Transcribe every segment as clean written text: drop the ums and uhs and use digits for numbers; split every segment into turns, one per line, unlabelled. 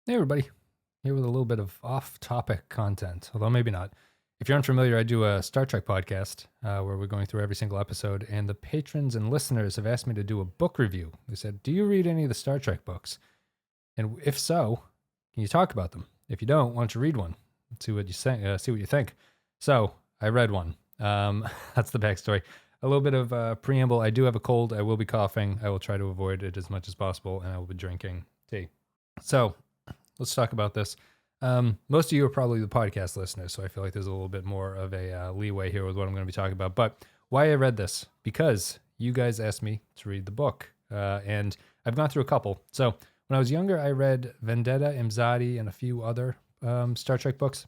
Hey everybody, here with a little bit of off-topic content, although maybe not. If you're unfamiliar, I do a Star Trek podcast where we're going through every single episode, and the patrons and listeners have asked me to do a book review. They said, do you read any of the Star Trek books? And if so, can you talk about them? If you don't, why don't you read one? See what you think. So, I read one. That's the backstory. A little bit of preamble. I do have a cold. I will be coughing. I will try to avoid it as much as possible, and I will be drinking tea. So, let's talk about this. Most of you are probably the podcast listeners, so I feel like there's a little bit more of a leeway here with what I'm going to be talking about. But why I read this? Because you guys asked me to read the book, and I've gone through a couple. So when I was younger, I read Vendetta, Imzadi, and a few other Star Trek books.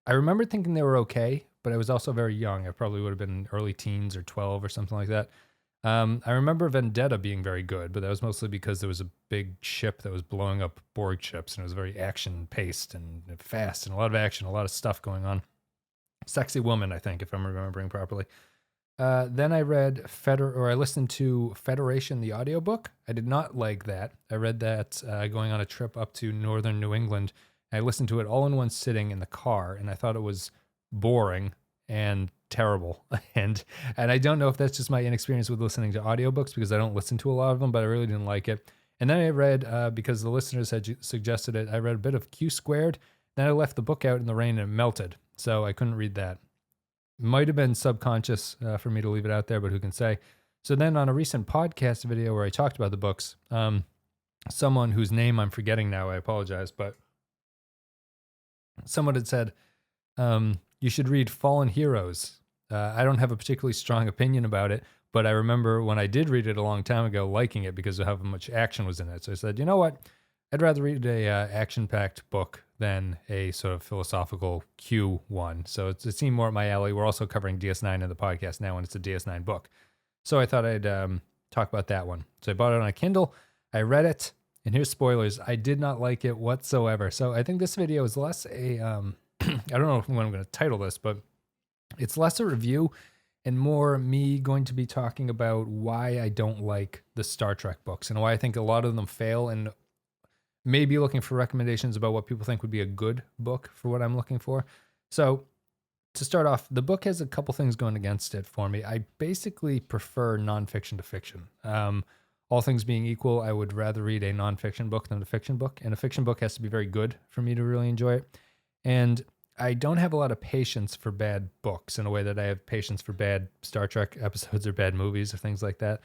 I remember thinking they were okay, but I was also very young. I probably would have been early teens or 12 or something like that. I remember Vendetta being very good, but that was mostly because there was a big ship that was blowing up Borg ships, and it was very action-paced and fast, and a lot of action, a lot of stuff going on. Sexy woman, I think, if I'm remembering properly. Then I listened to Federation, the audiobook. I did not like that. I read that going on a trip up to northern New England. I listened to it all in one sitting in the car, and I thought it was boring and terrible. And I don't know if that's just my inexperience with listening to audiobooks because I don't listen to a lot of them, but I really didn't like it. And then I read, because the listeners had suggested it, I read a bit of Q Squared. Then I left the book out in the rain and it melted, so I couldn't read that. Might have been subconscious for me to leave it out there, but who can say? So then on a recent podcast video where I talked about the books, someone whose name I'm forgetting now, I apologize, but someone had said, you should read Fallen Heroes. I don't have a particularly strong opinion about it, but I remember when I did read it a long time ago, liking it because of how much action was in it. So I said, you know what? I'd rather read a action-packed book than a sort of philosophical Q one. So it seemed more at my alley. We're also covering DS9 in the podcast now, and it's a DS9 book. So I thought I'd talk about that one. So I bought it on a Kindle. I read it, and here's spoilers. I did not like it whatsoever. So I think this video is less a... I don't know what I'm going to title this, but it's less a review and more me going to be talking about why I don't like the Star Trek books and why I think a lot of them fail, and maybe looking for recommendations about what people think would be a good book for what I'm looking for. So to start off, the book has a couple things going against it for me. I basically prefer nonfiction to fiction. All things being equal, I would rather read a nonfiction book than a fiction book, and a fiction book has to be very good for me to really enjoy it. And I don't have a lot of patience for bad books in a way that I have patience for bad Star Trek episodes or bad movies or things like that.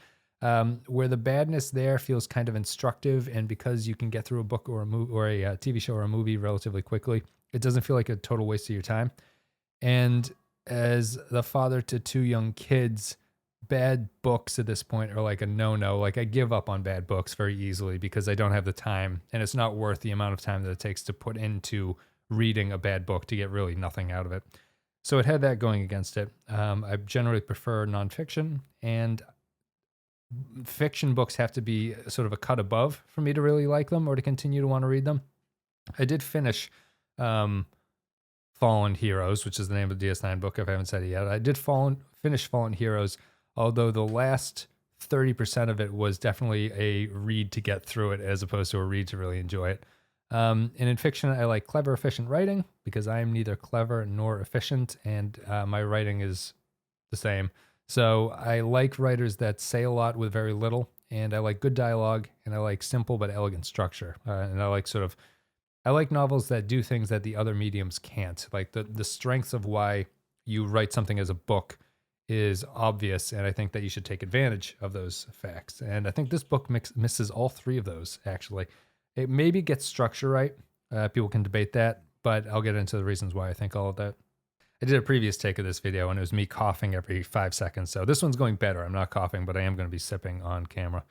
Where the badness there feels kind of instructive, and because you can get through a book or a movie or a TV show or a movie relatively quickly, it doesn't feel like a total waste of your time. And as the father to two young kids, bad books at this point are like a no-no. Like I give up on bad books very easily because I don't have the time, and it's not worth the amount of time that it takes to put into reading a bad book to get really nothing out of it. So it had that going against it. I generally prefer nonfiction, and fiction books have to be sort of a cut above for me to really like them or to continue to want to read them. I did finish Fallen Heroes, which is the name of the DS9 book if I haven't said it yet. I did finish Fallen Heroes, although the last 30% of it was definitely a read to get through it as opposed to a read to really enjoy it. And in fiction, I like clever, efficient writing because I am neither clever nor efficient, and my writing is the same. So I like writers that say a lot with very little, and I like good dialogue, and I like simple but elegant structure. And I like novels that do things that the other mediums can't. Like the strengths of why you write something as a book is obvious, and I think that you should take advantage of those facts. And I think this book misses all three of those, actually. It maybe gets structure right. People can debate that, but I'll get into the reasons why I think all of that. I did a previous take of this video, and it was me coughing every 5 seconds. So this one's going better. I'm not coughing, but I am going to be sipping on camera.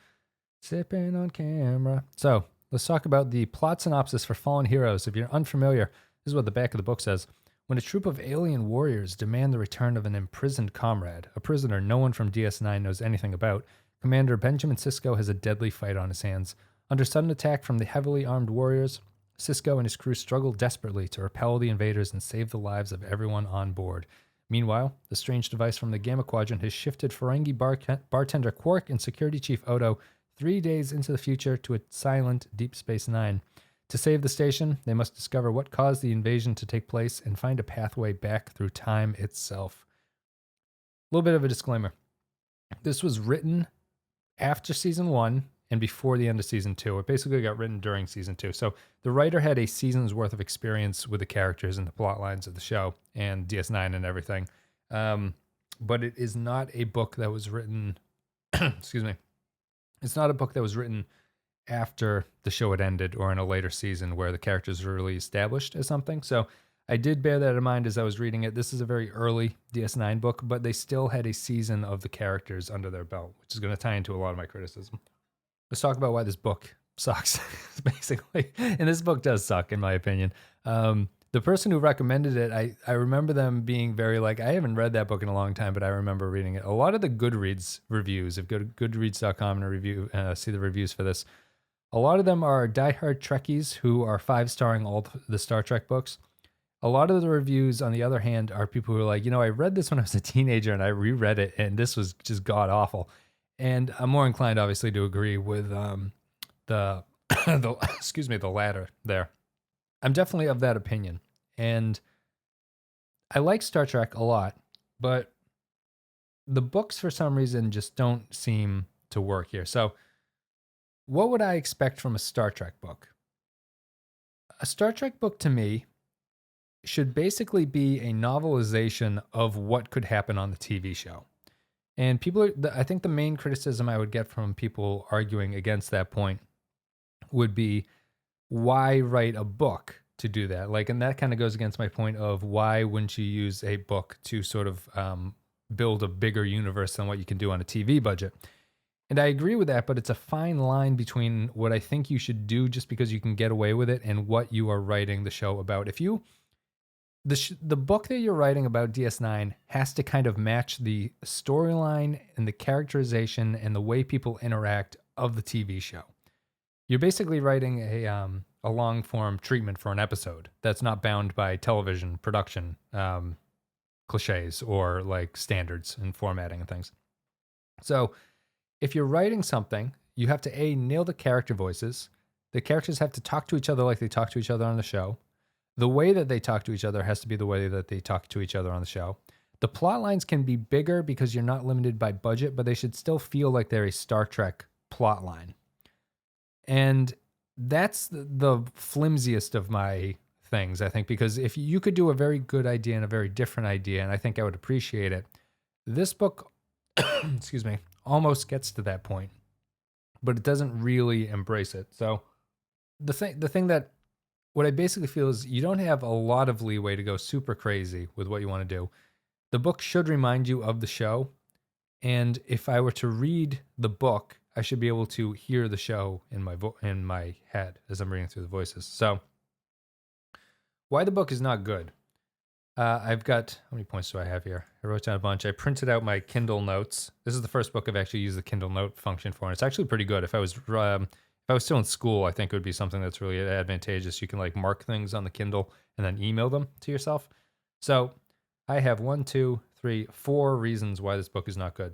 Sipping on camera. So let's talk about the plot synopsis for Fallen Heroes. If you're unfamiliar, this is what the back of the book says. When a troop of alien warriors demand the return of an imprisoned comrade, a prisoner no one from DS9 knows anything about, Commander Benjamin Sisko has a deadly fight on his hands. Under sudden attack from the heavily armed warriors, Sisko and his crew struggle desperately to repel the invaders and save the lives of everyone on board. Meanwhile, the strange device from the Gamma Quadrant has shifted Ferengi bartender Quark and security chief Odo 3 days into the future to a silent Deep Space Nine. To save the station, they must discover what caused the invasion to take place and find a pathway back through time itself. A little bit of a disclaimer. This was written after season 1 and before the end of season 2. It basically got written during season 2. So the writer had a season's worth of experience with the characters and the plot lines of the show and DS9 and everything. But it is not a book that was written, excuse me. It's not a book that was written after the show had ended or in a later season where the characters were really established as something. So I did bear that in mind as I was reading it. This is a very early DS9 book, but they still had a season of the characters under their belt, which is going to tie into a lot of my criticism. Let's talk about why this book sucks, basically. And this book does suck, in my opinion. The person who recommended it, I remember them being very like, I haven't read that book in a long time, but I remember reading it. A lot of the Goodreads reviews, if you go to goodreads.com and see the reviews for this, a lot of them are diehard Trekkies who are 5-starring all the Star Trek books. A lot of the reviews, on the other hand, are people who are like, I read this when I was a teenager and I reread it and this was just god awful. And I'm more inclined, obviously, to agree with the the latter there. I'm definitely of that opinion. And I like Star Trek a lot, but the books, for some reason, just don't seem to work here. So what would I expect from a Star Trek book? A Star Trek book, to me, should basically be a novelization of what could happen on the TV show. And I think the main criticism I would get from people arguing against that point would be, why write a book to do that? And that kind of goes against my point of why wouldn't you use a book to sort of build a bigger universe than what you can do on a TV budget? And I agree with that, but it's a fine line between what I think you should do just because you can get away with it and what you are writing the show about. If you the book that you're writing about DS9 has to kind of match the storyline and the characterization and the way people interact of the TV show. You're basically writing a long form treatment for an episode that's not bound by television production cliches or like standards and formatting and things. So if you're writing something, you have to nail the character voices. The characters have to talk to each other like they talk to each other on the show. The way that they talk to each other has to be the way that they talk to each other on the show. The plot lines can be bigger because you're not limited by budget, but they should still feel like they're a Star Trek plot line. And that's the flimsiest of my things, I think, because if you could do a very good idea and a very different idea, and I think I would appreciate it, this book, excuse me, almost gets to that point, but it doesn't really embrace it. So the thing that what I basically feel is you don't have a lot of leeway to go super crazy with what you want to do. The book should remind you of the show. And if I were to read the book, I should be able to hear the show in my head as I'm reading through the voices. So why the book is not good. I've got, how many points do I have here? I wrote down a bunch. I printed out my Kindle notes. This is the first book I've actually used the Kindle note function for. And it's actually pretty good. If I was still in school, I think it would be something that's really advantageous. You can like mark things on the Kindle and then email them to yourself. So I have 4 reasons why this book is not good.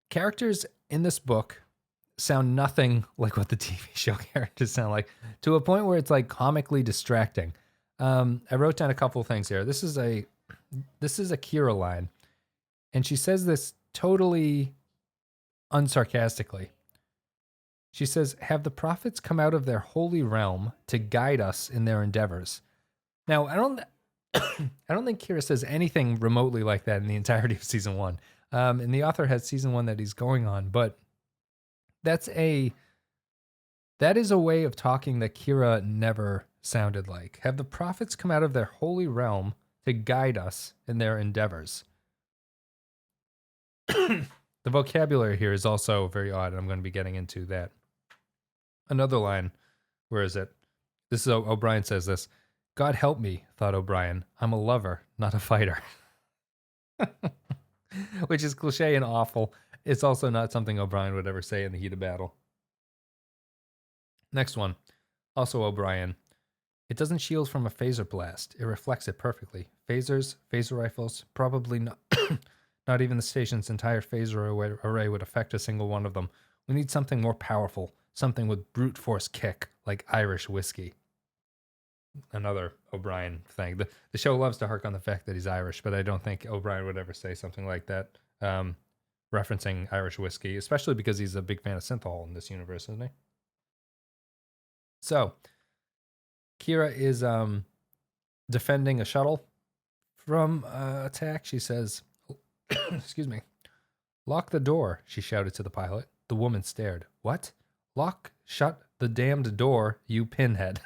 Characters in this book sound nothing like what the TV show characters sound like, to a point where it's like comically distracting. I wrote down a couple of things here. This is a Kira line, and she says this totally unsarcastically. She says, "Have the prophets come out of their holy realm to guide us in their endeavors?" Now, I don't think Kira says anything remotely like that in the entirety of season 1. And the author has season 1 that he's going on, but that is a way of talking that Kira never sounded like. Have the prophets come out of their holy realm to guide us in their endeavors? The vocabulary here is also very odd, and I'm going to be getting into that. Another line, where is it? This is O'Brien says this. "God help me," thought O'Brien. "I'm a lover, not a fighter." Which is cliche and awful. It's also not something O'Brien would ever say in the heat of battle. Next one, also O'Brien. "It doesn't shield from a phaser blast. It reflects it perfectly. Phasers, phaser rifles, probably not, not even the station's entire phaser array would affect a single one of them. We need something more powerful, something with brute force kick, like Irish whiskey." another O'Brien thing. The show loves to hark on the fact that he's Irish, but I don't think O'Brien would ever say something like that, referencing Irish whiskey, especially because he's a big fan of synthahol in this universe, isn't he? So, Kira is defending a shuttle from attack. She says, excuse me, "Lock the door," she shouted to the pilot. The woman stared. "What? Shut the damned door, you pinhead."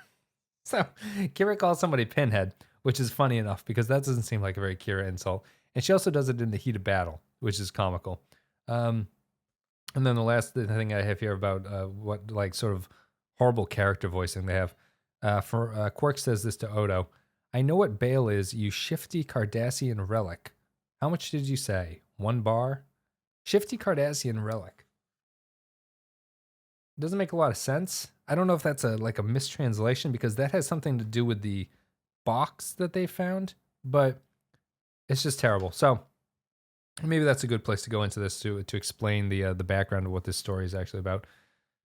So Kira calls somebody pinhead, which is funny enough because that doesn't seem like a very Kira insult. And she also does it in the heat of battle, which is comical. And then the last thing I have here about what like sort of horrible character voicing they have. Quark says this to Odo. "I know what bail is, you shifty Cardassian relic. How much did you say? 1 bar? Shifty Cardassian relic. Doesn't make a lot of sense. I don't know if that's a mistranslation because that has something to do with the box that they found, but it's just terrible. So maybe that's a good place to go into this to explain the background of what this story is actually about.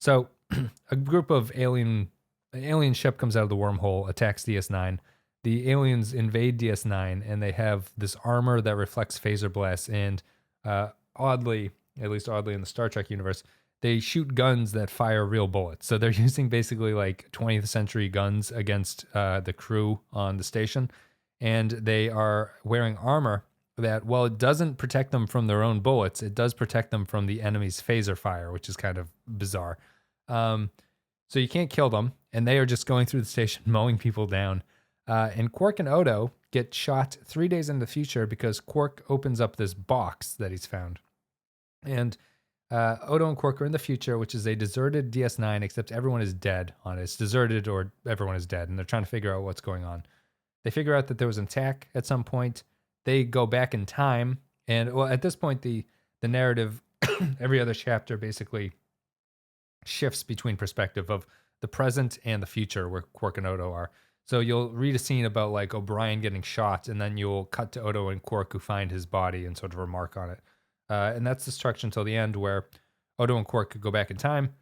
So a group of alien ship comes out of the wormhole, attacks DS9. The aliens invade DS9, and they have this armor that reflects phaser blasts. And oddly, at least oddly in the Star Trek universe, they shoot guns that fire real bullets. So they're using basically like 20th century guns against the crew on the station. And they are wearing armor that, while it doesn't protect them from their own bullets, it does protect them from the enemy's phaser fire, which is kind of bizarre. So you can't kill them, and they are just going through the station, mowing people down. And Quark and Odo get shot 3 days in the future because Quark opens up this box that he's found. And Odo and Quark are in the future, which is a deserted DS9, except everyone is dead on it. It's deserted or everyone is dead, and they're trying to figure out what's going on. They figure out that there was an attack at some point. They go back in time, and well, at this point, the narrative, every other chapter basically shifts between perspective of the present and the future where Quark and Odo are. So you'll read a scene about like O'Brien getting shot, and then you'll cut to Odo and Quark who find his body and sort of remark on it. And that's the structure until the end where Odo and Quark could go back in time.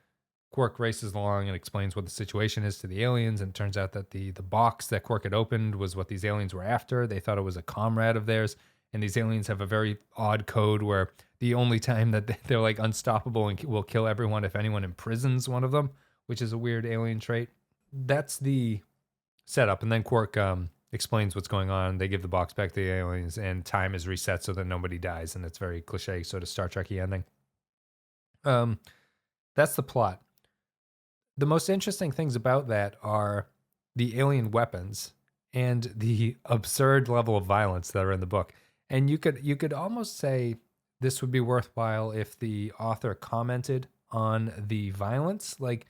Quark races along and explains what the situation is to the aliens, and it turns out that the box that Quark had opened was what these aliens were after. They thought it was a comrade of theirs, and these aliens have a very odd code where the only time that they're like unstoppable and will kill everyone if anyone imprisons one of them, which is a weird alien trait. That's the setup, and then Quark explains what's going on. They give the box back to the aliens, and time is reset so that nobody dies, and it's very cliche, sort of Star Trek-y ending. That's the plot. The most interesting things about that are the alien weapons and the absurd level of violence that are in the book. And you could almost say this would be worthwhile if the author commented on the violence. Like,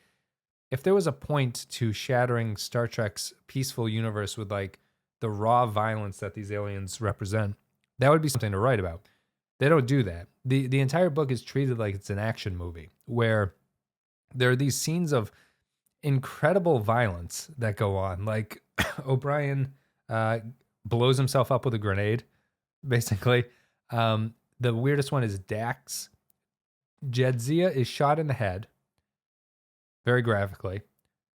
if there was a point to shattering Star Trek's peaceful universe with like the raw violence that these aliens represent, that would be something to write about. They don't do that. The entire book is treated like it's an action movie where there are these scenes of incredible violence that go on. Like O'Brien blows himself up with a grenade, basically. The weirdest one is Dax. Jadzia is shot in the head, very graphically.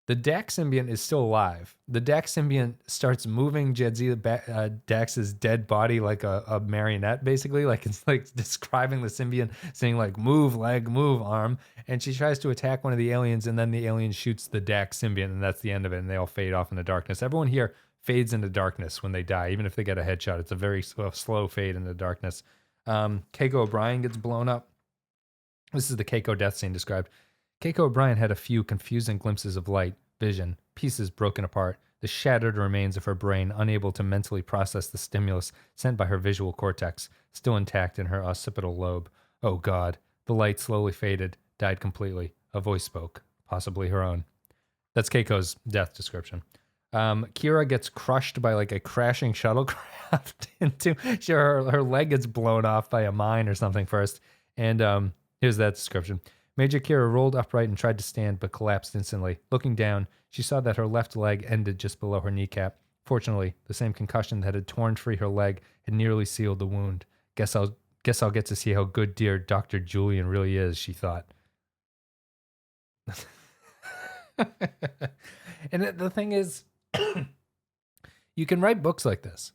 The Dax symbiont is still alive. The Dax symbiont starts moving Dax's dead body like a marionette, basically. Like it's like describing the symbiont, saying like, "Move leg, move arm." And she tries to attack one of the aliens, and then the alien shoots the Dax symbiont, and that's the end of it, and they all fade off into darkness. Everyone here fades into darkness when they die, even if they get a headshot. It's a very slow fade into darkness. Keiko O'Brien gets blown up. This is the Keiko death scene described. Keiko O'Brien had a few confusing glimpses of light, vision, pieces broken apart, the shattered remains of her brain unable to mentally process the stimulus sent by her visual cortex, still intact in her occipital lobe. Oh God. The light slowly faded, died completely. A voice spoke, possibly her own. That's Keiko's death description. Kira gets crushed by like a crashing shuttlecraft into her leg gets blown off by a mine or something first. And here's that description. Major Kira rolled upright and tried to stand, but collapsed instantly. Looking down, she saw that her left leg ended just below her kneecap. Fortunately, the same concussion that had torn free her leg had nearly sealed the wound. Guess I'll get to see how good dear Dr. Julian really is, she thought. And the thing is, you can write books like this.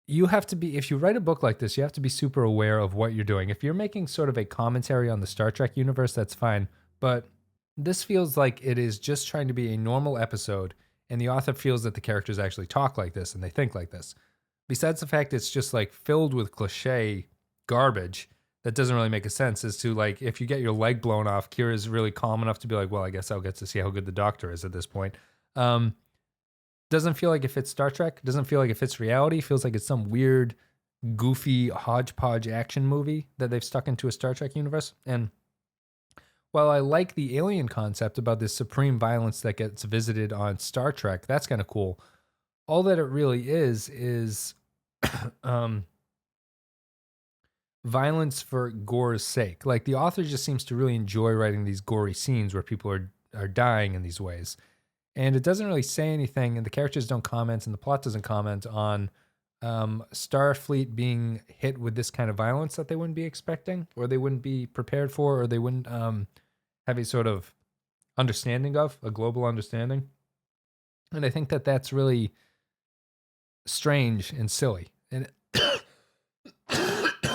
You have to be, if you write a book like this, you have to be super aware of what you're doing. If you're making sort of a commentary on the Star Trek universe, that's fine. But this feels like it is just trying to be a normal episode, and the author feels that the characters actually talk like this and they think like this. Besides the fact it's just like filled with cliche garbage that doesn't really make a sense as to like, if you get your leg blown off, Kira's really calm enough to be like, well, I guess I'll get to see how good the doctor is at this point. Doesn't feel like it fits Star Trek. Doesn't feel like it fits reality. Feels like it's some weird, goofy hodgepodge action movie that they've stuck into a Star Trek universe. And while I like the alien concept about this supreme violence that gets visited on Star Trek, that's kind of cool. All that it really is violence for gore's sake. Like, the author just seems to really enjoy writing these gory scenes where people are dying in these ways. And it doesn't really say anything, and the characters don't comment, and the plot doesn't comment on Starfleet being hit with this kind of violence that they wouldn't be expecting, or they wouldn't be prepared for, or they wouldn't have a sort of understanding of, a global understanding. And I think that that's really strange and silly. And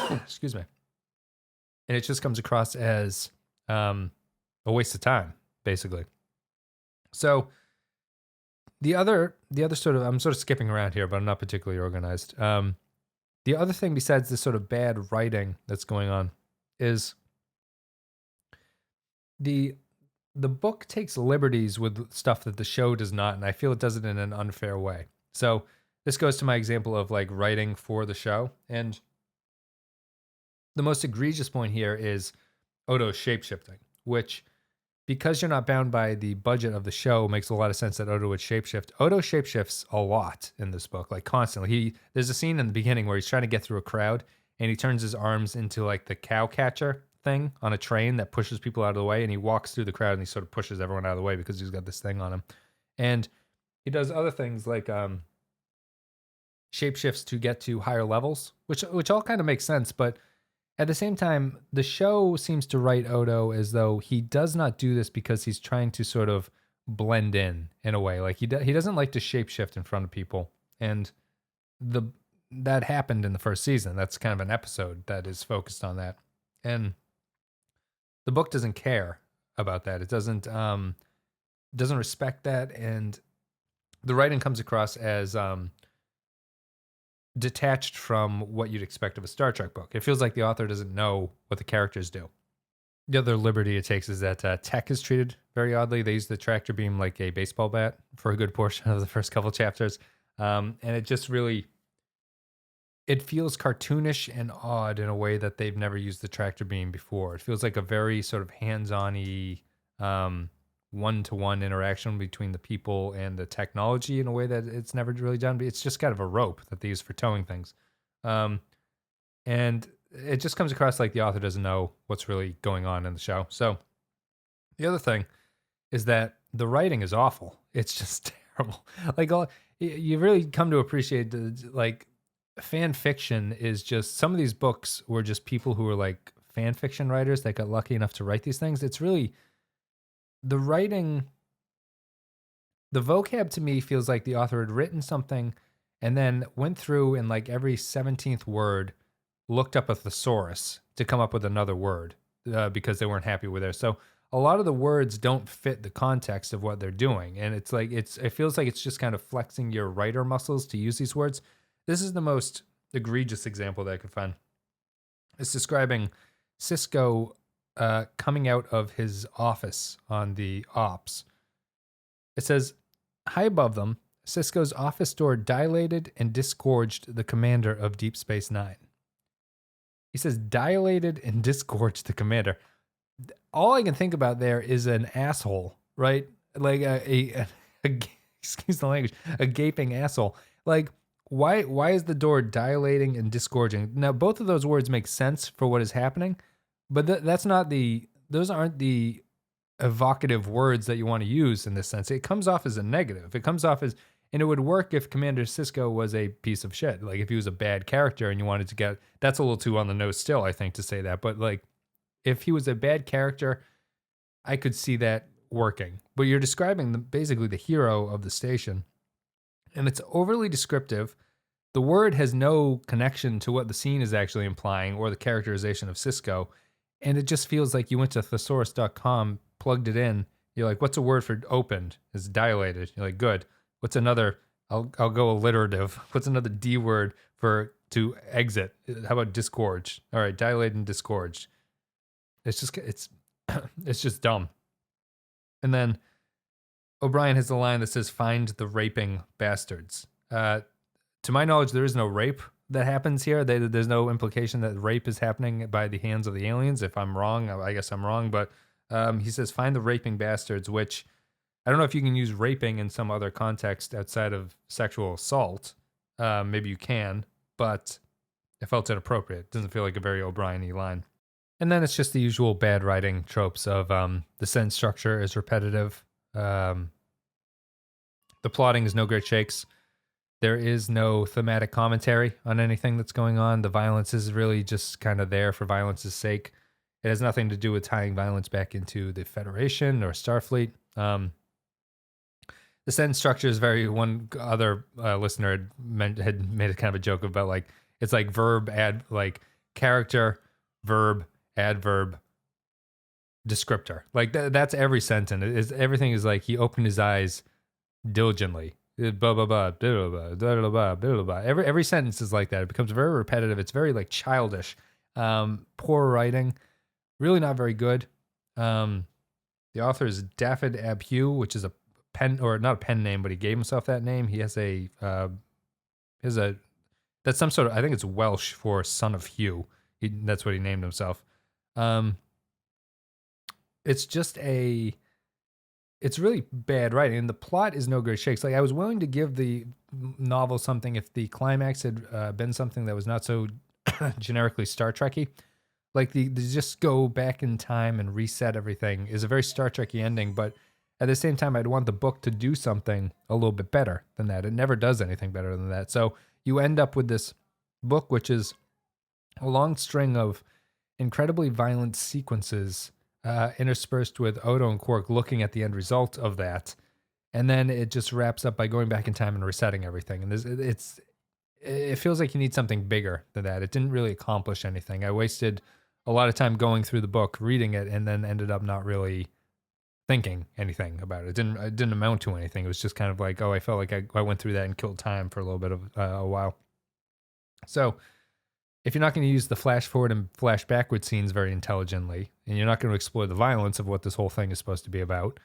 excuse me. And it just comes across as a waste of time, basically. So the other sort of, I'm sort of skipping around here, but I'm not particularly organized. The other thing besides this sort of bad writing that's going on is the book takes liberties with stuff that the show does not, and I feel it does it in an unfair way. So this goes to my example of like writing for the show, and the most egregious point here is Odo's shape-shifting, which, because you're not bound by the budget of the show, makes a lot of sense that Odo would shapeshift. Odo shapeshifts a lot in this book, like constantly. There's a scene in the beginning where he's trying to get through a crowd, and he turns his arms into like the cow catcher thing on a train that pushes people out of the way, and he walks through the crowd and he sort of pushes everyone out of the way because he's got this thing on him. And he does other things like shapeshifts to get to higher levels, which all kind of makes sense, but at the same time, the show seems to write Odo as though he does not do this because he's trying to sort of blend in a way. Like he doesn't like to shapeshift in front of people, and that happened in the first season. That's kind of an episode that is focused on that, and the book doesn't care about that. It doesn't respect that, and the writing comes across as detached from what you'd expect of a Star Trek book. It feels like the author doesn't know what the characters do. The other liberty it takes is that tech is treated very oddly. They use the tractor beam like a baseball bat for a good portion of the first couple chapters. And it just really, it feels cartoonish and odd in a way that they've never used the tractor beam before. It feels like a very sort of hands-on-y one-to-one interaction between the people and the technology in a way that it's never really done. But it's just kind of a rope that they use for towing things. And it just comes across like the author doesn't know what's really going on in the show. So the other thing is that the writing is awful. It's just terrible. Like, you really come to appreciate like fan fiction is just, some of these books were just people who were like fan fiction writers that got lucky enough to write these things. It's really, the writing, the vocab to me feels like the author had written something and then went through and like every 17th word looked up a thesaurus to come up with another word because they weren't happy with it. So a lot of the words don't fit the context of what they're doing. And it's like, it feels like it's just kind of flexing your writer muscles to use these words. This is the most egregious example that I could find. It's describing Sisko coming out of his office on the ops. It says, high above them, Sisko's office door dilated and disgorged the commander of Deep Space Nine. He says dilated and disgorged the commander. All I can think about there is an asshole, right? Like a excuse the language, a gaping asshole. Like, why is the door dilating and disgorging? Now, both of those words make sense for what is happening, but those aren't the evocative words that you want to use in this sense. It comes off as a negative. It comes off as, and it would work if Commander Sisko was a piece of shit. Like if he was a bad character and you wanted to get, that's a little too on the nose still, I think, to say that. But like, if he was a bad character, I could see that working. But you're describing basically the hero of the station. and it's overly descriptive. The word has no connection to what the scene is actually implying or the characterization of Sisko, and it just feels like you went to thesaurus.com, plugged it in. You're like, what's a word for opened? It's dilated. You're like, good. What's another? I'll go alliterative. What's another D word for to exit? How about disgorge? All right, dilated and disgorged. It's it's just dumb. And then O'Brien has the line that says, "Find the raping bastards." To my knowledge, there is no rape that happens here. There's no implication that rape is happening by the hands of the aliens. If I'm wrong, I guess I'm wrong. But he says, "Find the raping bastards," which I don't know if you can use raping in some other context outside of sexual assault. Maybe you can, but it felt inappropriate. It doesn't feel like a very O'Brien-y line. And then it's just the usual bad writing tropes of the sentence structure is repetitive. The plotting is no great shakes. There is no thematic commentary on anything that's going on. The violence is really just kind of there for violence's sake. It has nothing to do with tying violence back into the Federation or Starfleet. The sentence structure is very. One other listener had made a kind of a joke about like it's like verb add like character, verb, adverb, descriptor. Like that's every sentence. Everything is like he opened his eyes diligently. Blah blah blah blah blah blah blah blah blah. Every sentence is like that. It becomes very repetitive. It's very like childish. Poor writing, really not very good. The author is David Abhue, which is a pen or not a pen name, but he gave himself that name. He has that's some sort of, I think it's Welsh for son of Hugh. That's what he named himself. It's just it's really bad writing, and the plot is no great shakes. Like I was willing to give the novel something if the climax had been something that was not so generically Star Trekky. Like the just go back in time and reset everything is a very Star Trekky ending, but at the same time, I'd want the book to do something a little bit better than that. It never does anything better than that. So you end up with this book, which is a long string of incredibly violent sequences interspersed with Odo and Quark looking at the end result of that. And then it just wraps up by going back in time and resetting everything. And it feels like you need something bigger than that. It didn't really accomplish anything. I wasted a lot of time going through the book, reading it, and then ended up not really thinking anything about it. It didn't amount to anything. It was just kind of like, oh, I felt like I went through that and killed time for a little bit of a while. So if you're not going to use the flash forward and flash backward scenes very intelligently, and you're not going to explore the violence of what this whole thing is supposed to be about,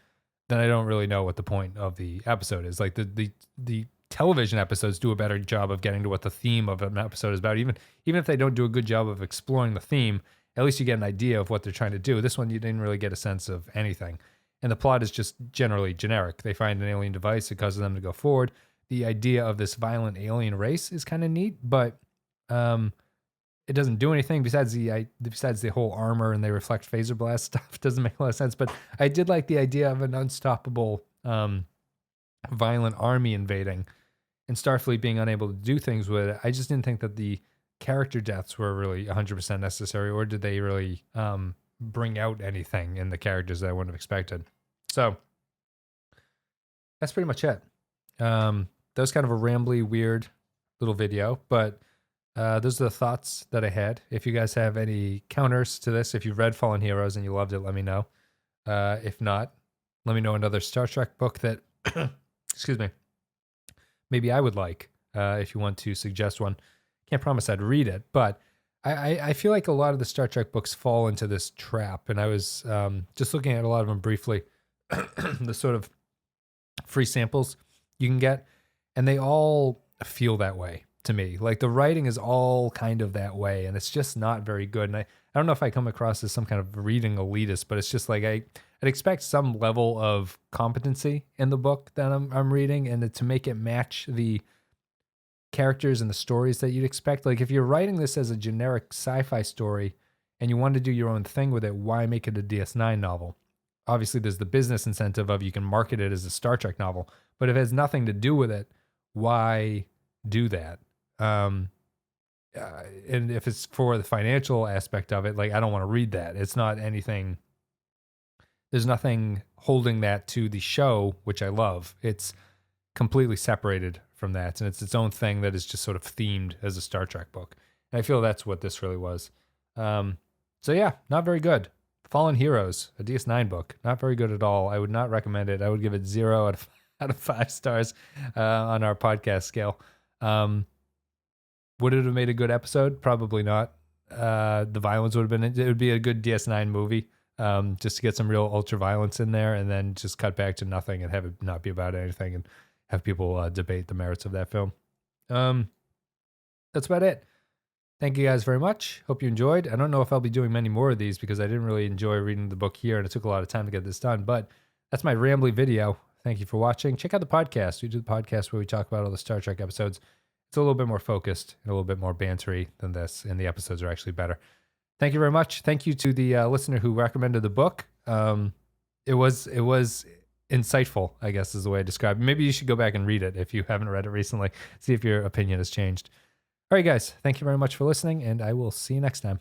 then I don't really know what the point of the episode is. Like the television episodes do a better job of getting to what the theme of an episode is about. Even if they don't do a good job of exploring the theme, at least you get an idea of what they're trying to do. This one, you didn't really get a sense of anything. And the plot is just generally generic. They find an alien device. It causes them to go forward. The idea of this violent alien race is kind of neat, but it doesn't do anything besides the whole armor and they reflect phaser blast stuff. Doesn't make a lot of sense. But I did like the idea of an unstoppable violent army invading and Starfleet being unable to do things with it. I just didn't think that the character deaths were really 100% necessary, or did they really bring out anything in the characters that I wouldn't have expected. So that's pretty much it. That was kind of a rambly, weird little video, but those are the thoughts that I had. If you guys have any counters to this, if you've read Fallen Heroes and you loved it, let me know. If not, let me know another Star Trek book that, excuse me, maybe I would like, if you want to suggest one. Can't promise I'd read it, but I feel like a lot of the Star Trek books fall into this trap, and I was just looking at a lot of them briefly, the sort of free samples you can get, and they all feel that way to me. Like the writing is all kind of that way, and it's just not very good. And I don't know if I come across as some kind of reading elitist, but it's just like I'd expect some level of competency in the book that I'm reading, and to make it match the characters and the stories that you'd expect. Like if you're writing this as a generic sci-fi story and you want to do your own thing with it, why make it a DS9 novel? Obviously there's the business incentive of you can market it as a Star Trek novel, but if it has nothing to do with it, why do that? And if it's for the financial aspect of it, like I don't want to read that. It's not anything, there's nothing holding that to the show, which I love. It's completely separated from that, and it's its own thing that is just sort of themed as a Star Trek book. And I feel that's what this really was. So yeah, not very good. Fallen Heroes, a DS9 book, not very good at all. I would not recommend it. I would give it 0 out of 5 stars on our podcast scale. Would it have made a good episode? Probably not. The violence would have been, it would be a good DS9 movie, just to get some real ultra violence in there, and then just cut back to nothing and have it not be about anything, and have people debate the merits of that film. That's about it. Thank you guys very much. Hope you enjoyed. I don't know if I'll be doing many more of these because I didn't really enjoy reading the book here, and it took a lot of time to get this done, but that's my rambly video. Thank you for watching. Check out the podcast. We do the podcast where we talk about all the Star Trek episodes. It's a little bit more focused and a little bit more bantery than this, and the episodes are actually better. Thank you very much. Thank you to the listener who recommended the book. It was insightful, I guess is the way I describe it. Maybe you should go back and read it if you haven't read it recently. See if your opinion has changed. All right, guys. Thank you very much for listening, and I will see you next time.